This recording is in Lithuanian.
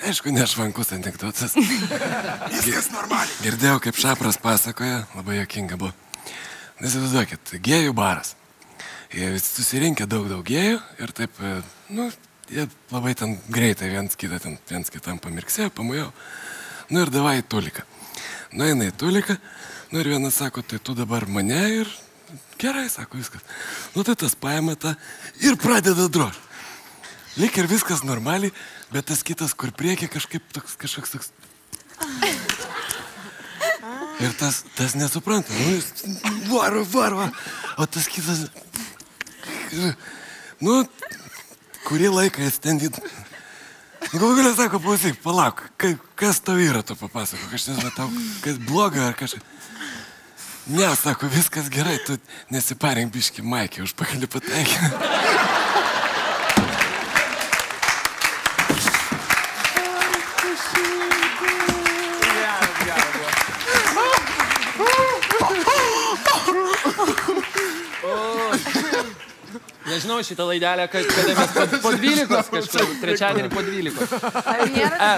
aišku, nešvankus anekdotas. Viskas normaliai. Girdėjau, kaip Šapras pasakoja, labai juokinga buvo. Įsivaizduokit, gėjų baras. Jie visi susirinkę daug gėjų ir taip, nu, jie labai ten greitai viens kitam pamirksėjo, pamujau. Nu ir davai į tuliką. Nu eina į tuliką, nu ir vienas sako, tai tu dabar mane ir gerai, sako viskas. Nu tai tas paima tą ir pradeda drožti. Lyg ir viskas normaliai, bet tas kitas, kur priekį kažkoks toks. Ir tas nesupranta. Nu, jis varo. O tas kitas. Nu, kurį laiką jis ten... Galų galia sako, klausyk, palauk, kas tau yra, tu papasako, aš nežinau, tau kas bloga ar kažkas. Ne, sako, viskas gerai, tu nesiparink biški Maikį, už pakalį pataikį. Nežinau šitą laidelę, kada mes po 12 kažkur, trečiadienį po 12. Ar nėra?